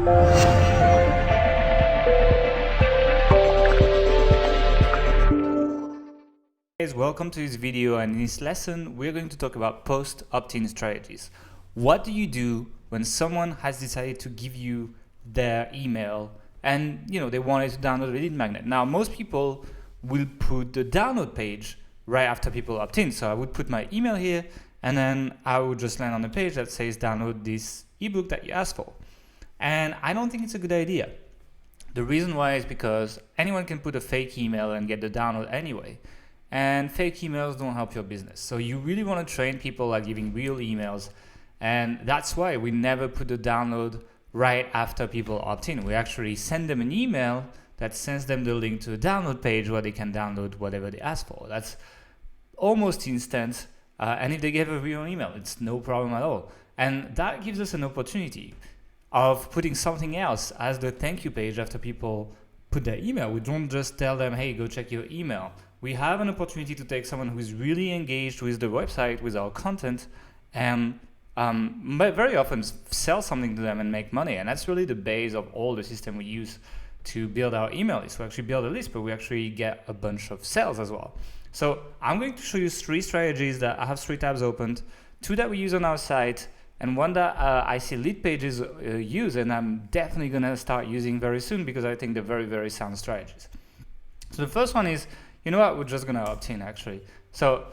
Guys, welcome to this video, and in this lesson we're going to talk about post opt-in strategies. What do you do when someone has decided to give you their email and they wanted to download a lead magnet? Now most people will put the download page right after people opt in. So I would put my email here and then I would just land on a page that says download this ebook that you asked for. And I don't think it's a good idea. The reason why is because anyone can put a fake email and get the download anyway. And fake emails don't help your business. So you really want to train people at giving real emails. And that's why we never put the download right after people opt in. We actually send them an email that sends them the link to a download page where they can download whatever they ask for. That's almost instant. And if they give a real email, it's no problem at all. And that gives us an opportunity of putting something else as the thank you page after people put their email. We don't just tell them, hey, go check your email. We have an opportunity to take someone who is really engaged with the website, with our content, and very often sell something to them and make money. And that's really the base of all the system we use to build our email list. We actually build a list, but we actually get a bunch of sales as well. So I'm going to show you 3 strategies that I have 3 tabs opened, 2 that we use on our site, and 1 that I see lead pages use, and I'm definitely going to start using very soon because I think they're very, very sound strategies. So the first one is, you know what, we're just going to opt in actually. So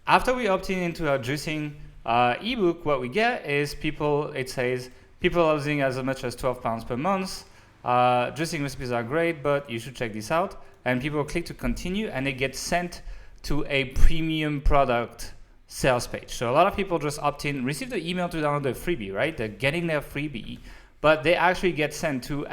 after we opt in into our juicing ebook, what we get is it says people are losing as much as £12 per month. Juicing recipes are great, but you should check this out. And people click to continue and they get sent to a premium product sales page. So a lot of people just opt in, receive the email to download the freebie, right? They're getting their freebie, but they actually get sent to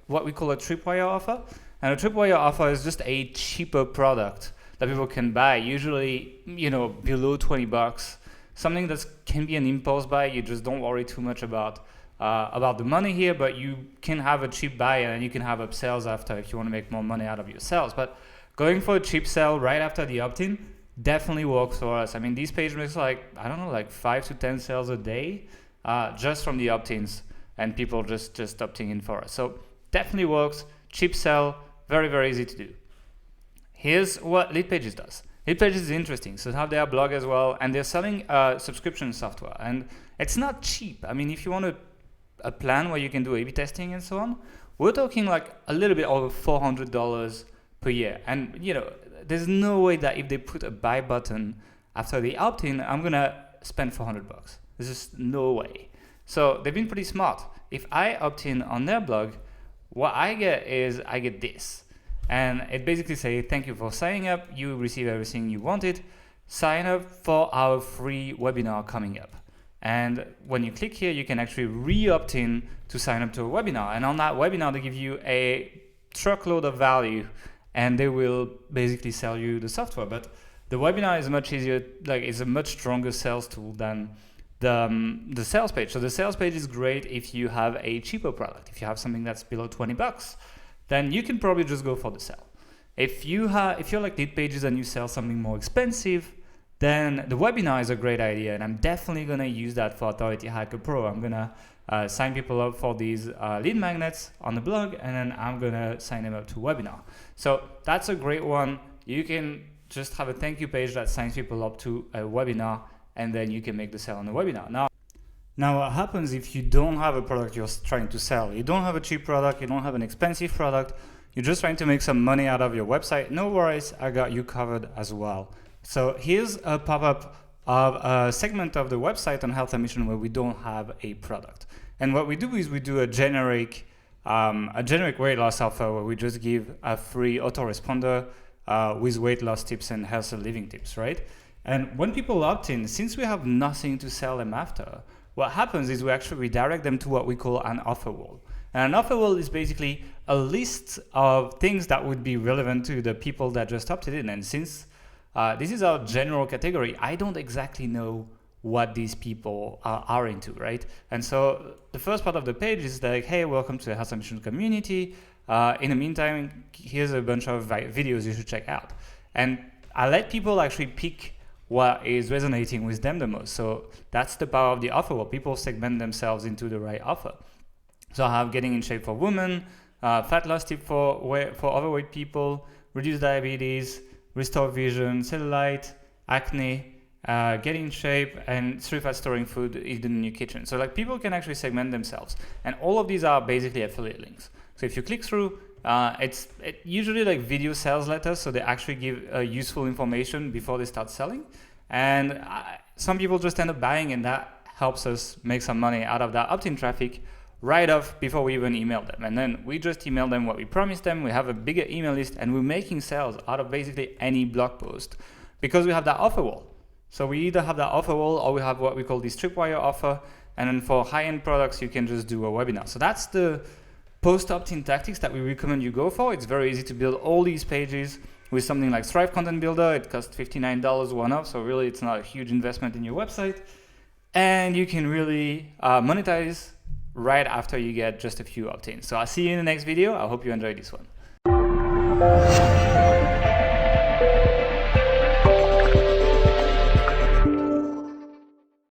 what we call a tripwire offer. And a tripwire offer is just a cheaper product that people can buy, usually below $20. Something that can be an impulse buy. You just don't worry too much about the money here, but you can have a cheap buy and you can have upsells after if you want to make more money out of your sales. But going for a cheap sell right after the opt-in definitely works for us. I mean, these pages makes like 5 to 10 sales a day just from the opt-ins and people just opting in for us. So definitely works. Cheap sell, very, very easy to do. Here's what Lead Pages does. Lead Pages is interesting. So they have their blog as well, and they're selling subscription software. And it's not cheap. I mean, if you want a plan where you can do A/B testing and so on, we're talking like a little bit over $400 per year. And there's no way that if they put a buy button after the opt-in, I'm gonna spend $400. There's just no way. So they've been pretty smart. If I opt in on their blog, what I get is I get this. And it basically says, thank you for signing up. You receive everything you wanted. Sign up for our free webinar coming up. And when you click here, you can actually re-opt in to sign up to a webinar. And on that webinar, they give you a truckload of value and they will basically sell you the software. But the webinar is much easier, it's a much stronger sales tool than the sales page. So the sales page is great if you have a cheaper product. If you have something that's below $20, then you can probably just go for the sell. If you're like Lead Pages and you sell something more expensive, then the webinar is a great idea, and I'm definitely gonna use that for Authority Hacker Pro. I'm gonna sign people up for these lead magnets on the blog, and then I'm gonna sign them up to webinar. So that's a great one. You can just have a thank you page that signs people up to a webinar, and then you can make the sale on the webinar. Now what happens if you don't have a product you're trying to sell? You don't have a cheap product, you don't have an expensive product, you're just trying to make some money out of your website. No worries, I got you covered as well. So here's a pop-up of a segment of the website on Health and Mission where we don't have a product. And what we do is we do a generic weight loss offer where we just give a free autoresponder with weight loss tips and healthy living tips, right? And when people opt in, since we have nothing to sell them after, what happens is we actually redirect them to what we call an offer wall. And an offer wall is basically a list of things that would be relevant to the people that just opted in. And since this is our general category, I don't exactly know what these people are into, right? And so the first part of the page is like, hey, welcome to the Health and Mission community. In the meantime, here's a bunch of videos you should check out. And I let people actually pick what is resonating with them the most. So that's the power of the offer, where people segment themselves into the right offer. So I have getting in shape for women, fat loss tip for overweight people, reduce diabetes, restore vision, cellulite, acne, get in shape, and 3 fast storing food hidden in your kitchen. So like people can actually segment themselves, and all of these are basically affiliate links. So if you click through, it's usually like video sales letters, so they actually give useful information before they start selling. And some people just end up buying, and that helps us make some money out of that opt-in traffic right off before we even email them. And then we just email them what we promised them. We have a bigger email list, and we're making sales out of basically any blog post because we have that offer wall. So we either have that offer wall, or we have what we call the Tripwire offer. And then for high-end products, you can just do a webinar. So that's the post opt-in tactics that we recommend you go for. It's very easy to build all these pages with something like Thrive Content Builder. It costs $59 one-off, so really it's not a huge investment in your website. And you can really monetize right after you get just a few opt-ins. So I'll see you in the next video. I hope you enjoyed this one.